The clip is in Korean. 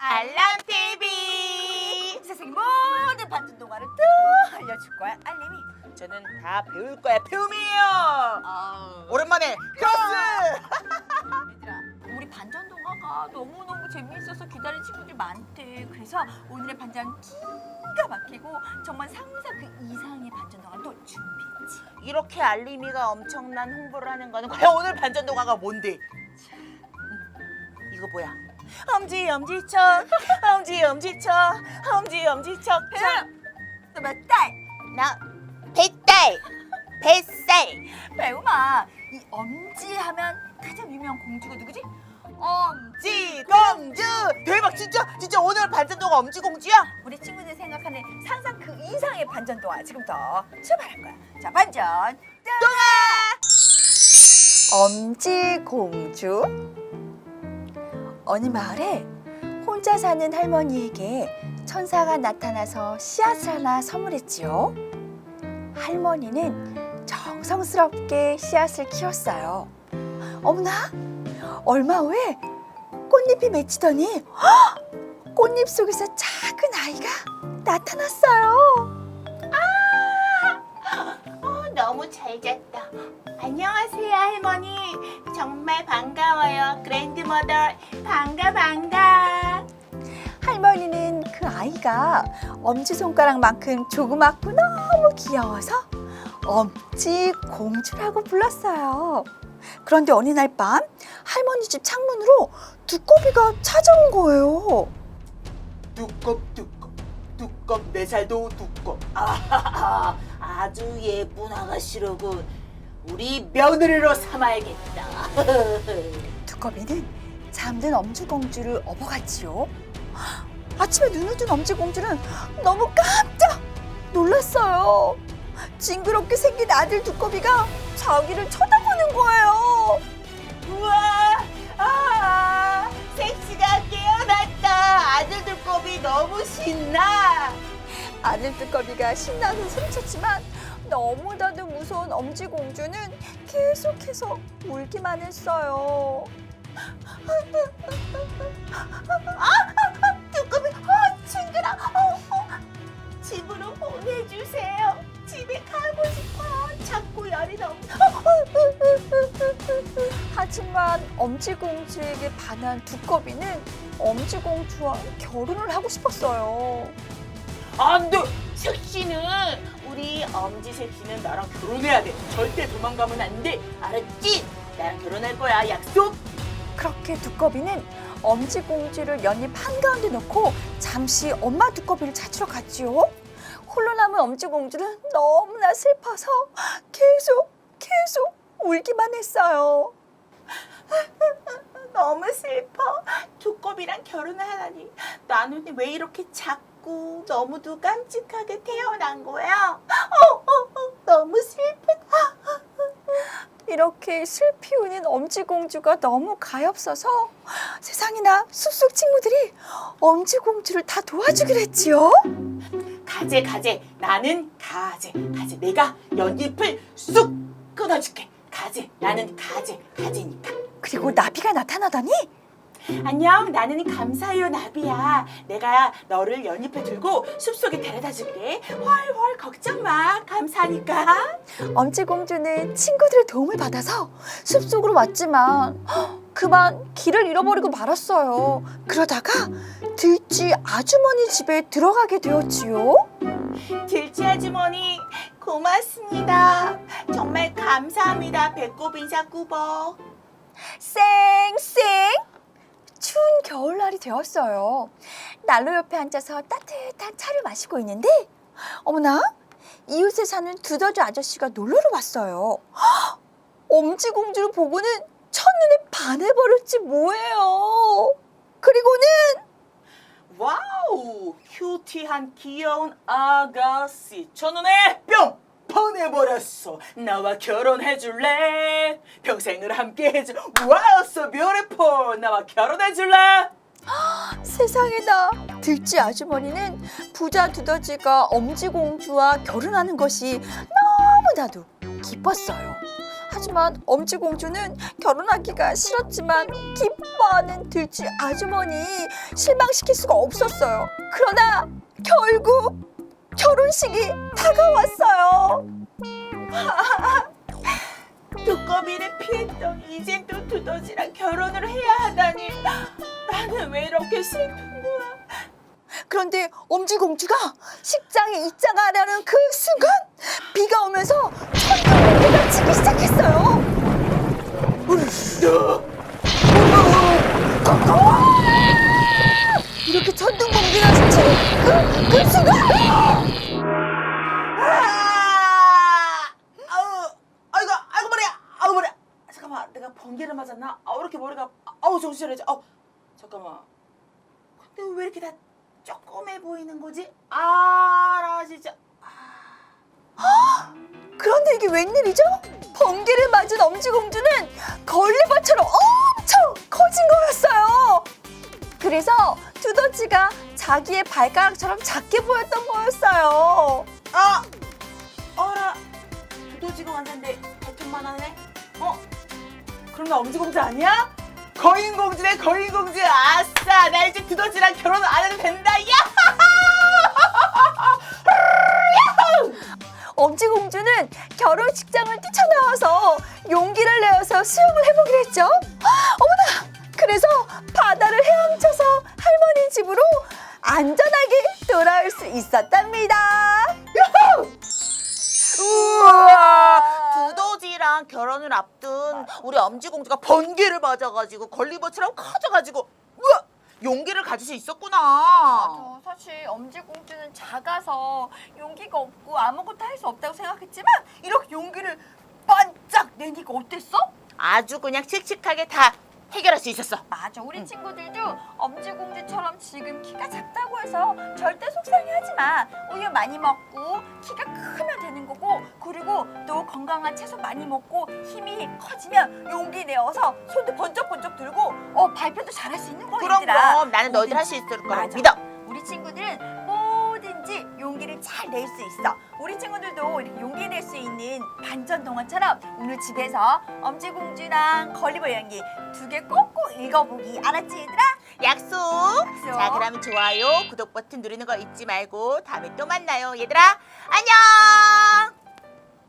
알람 TV. 세상의 모든 반전 동화를 또 알려줄 거야. 알림이. 저는 다 배울 거야. 배움이에요. 오랜만에 클래스. 얘들아, 우리 반전 동화가 너무너무 재미있어서 기다린 친구들 많대. 그래서 오늘의 반전 기가 막히고 정말 상상 그 이상의 반전 동화를 또 준비했지. 이렇게 알림이가 엄청난 홍보를 하는 거는 과연 오늘 반전 동화가 뭔데? 이거 뭐야? 엄지척, 엄지척. 너 몇 달? 나 뱃살. 배우마, 이 엄지 하면 가장 유명한 공주가 누구지? 엄지공주. 대박, 진짜 오늘 반전 동화 엄지공주야? 우리 친구들 생각하는 상상 그 이상의 반전 동화 지금부터 출발할 거야. 자, 반전 동화. 엄지공주. 어느 마을에 혼자 사는 할머니에게 천사가 나타나서 씨앗을 하나 선물했지요. 할머니는 정성스럽게 씨앗을 키웠어요. 어머나, 얼마 후에 꽃잎이 맺히더니 꽃잎 속에서 작은 아이가 나타났어요. 너무 잘 잤다. 안녕하세요, 할머니. 정말 반가워요. 그랜드머더. 반가. 할머니는 그 아이가 엄지손가락만큼 조그맣고 너무 귀여워서 엄지공주라고 불렀어요. 그런데 어느 날 밤 할머니 집 창문으로 두꺼비가 찾아온 거예요. 두껍 내 살도 두껍. 아주 예쁜 아가씨로군. 우리 며느리로 삼아야겠다. 두꺼비는 잠든 엄지공주를 업어갔지요. 아침에 눈을 뜬 엄지공주는 너무 깜짝 놀랐어요. 징그럽게 생긴 아들 두꺼비가 자기를 쳐다보는 거예요. 우와, 섹시가 깨어났다. 아들 두꺼비 너무 신나. 아들 두꺼비가 신나서 소리쳤지만 너무나도 무서운 엄지공주는 계속해서 울기만 했어요. 두꺼비, 친구랑 집으로 보내주세요. 집에 가고 싶어요. 자꾸 열이 너무. 하지만 엄지공주에게 반한 두꺼비는 엄지공주와 결혼을 하고 싶었어요. 안 돼! 섹시는 우리 엄지 섹시는 나랑 결혼해야 돼. 절대 도망가면 안 돼. 알았지? 나랑 결혼할 거야. 약속? 그렇게 두꺼비는 엄지공주를 연잎 한가운데 놓고 잠시 엄마 두꺼비를 찾으러 갔지요. 홀로 남은 엄지공주는 너무나 슬퍼서 계속 울기만 했어요. 너무 슬퍼. 두꺼비랑 결혼을 하다니. 나는 왜 이렇게 작고 너무도 깜찍하게 태어난 거야? 너무 슬프다. 이렇게 슬피 우는 엄지공주가 너무 가엾어서 세상에나 숲속 친구들이 엄지공주를 다 도와주기로 했지요. 가재. 나는 가재. 내가 연잎을 쑥 끊어줄게. 가재. 나는 가재니까. 그리고 나비가 나타나더니 안녕, 나는 감사해요, 나비야. 내가 너를 연잎에 들고 숲속에 데려다 줄게. 헐, 걱정 마. 감사하니까. 엄지공주는 친구들의 도움을 받아서 숲속으로 왔지만 그만 길을 잃어버리고 말았어요. 그러다가 들쥐 아주머니 집에 들어가게 되었지요. 들쥐 아주머니, 고맙습니다. 정말 감사합니다. 배꼽 인사 꾸벅. 쌩쌩! 추운 겨울날이 되었어요. 난로 옆에 앉아서 따뜻한 차를 마시고 있는데 어머나, 이웃에 사는 두더지 아저씨가 놀러를 왔어요. 엄지공주를 보고는 첫눈에 반해버렸지 뭐예요. 그리고는 와우, 큐티한 귀여운 아가씨. 첫눈에 뿅! 반해버렸어. 나와 결혼해줄래? 평생을 함께해줄. 와우, so beautiful. 나와 결혼해줄래? 세상에나, 들쥐 아주머니는 부자 두더지가 엄지공주와 결혼하는 것이 너무나도 기뻤어요. 하지만 엄지공주는 결혼하기가 싫었지만 기뻐하는 들쥐 아주머니 실망시킬 수가 없었어요. 그러나 결국 결혼식이 다가왔어요. 두꺼비를 피했더니 이젠 또 두더지랑 결혼을 해야 하다니 나는 왜 이렇게 슬픈 거야? 그런데 엄지공주가 식장에 입장하려는 그 순간 비가 오면서 천둥번개가 치기 시작했어요. 이렇게 천둥번개가 치는 그 순간 아이고 머리야. 잠깐만, 내가 번개를 맞았나? 왜 이렇게 머리가 정신 차려야지. 잠깐만. 근데 왜 이렇게 다 조그매 보이는 거지? 나 진짜. 그런데 이게 웬일이죠? 번개를 맞은 엄지공주는 걸레벌처럼 엄청 커진 거였어요. 그래서 두더지가 자기의 발가락처럼 작게 보였던 거였어요. 어라, 두더지가 왔는데 대충만 하네? 그럼 나 엄지공주 아니야? 거인공주네, 거인공주. 아싸, 나 이제 두더지랑 결혼 안 해도 된다. 야! 엄지공주는 결혼식장을 뛰쳐나와서 용기를 내어서 수영을 해보기로 했죠. 어머나! 그래서 바다를 헤엄쳐서 할머니 집으로 안전하게 돌아올 수 있었답니다. 우와! 두더지랑 결혼을 앞둔 우리 엄지공주가 번개를 맞아가지고 걸리버처럼 커져가지고 우와! 용기를 가질 수 있었구나. 사실 엄지공주는 작아서 용기가 없고 아무것도 할 수 없다고 생각했지만 이렇게 용기를 반짝 내니까 어땠어? 아주 그냥 씩씩하게 다 해결할 수 있었어. 맞아, 우리 친구들도 엄지공주처럼 지금 키가 작다고 해서 절대 속상해하지 마. 우유 많이 먹고 키가 크면 되는 거고, 그리고 또 건강한 채소 많이 먹고 힘이 커지면 용기 내어서 손도 번쩍번쩍 들고 발표도 잘할 수 있는 거야. 그럼 나는 너희들 할 수 있을 거라고 맞아. 믿어. 우리 친구들은 뭐든지 용기를 잘 낼 수 있어. 우리 친구들도 이렇게 용기 낼 수 있는 반전 동화처럼 오늘 집에서 엄지공주랑 걸리버 연기 2개 꼭꼭 읽어보기. 알았지 얘들아? 약속. 약속. 자, 그러면 좋아요, 구독 버튼 누르는 거 잊지 말고 다음에 또 만나요, 얘들아. 안녕.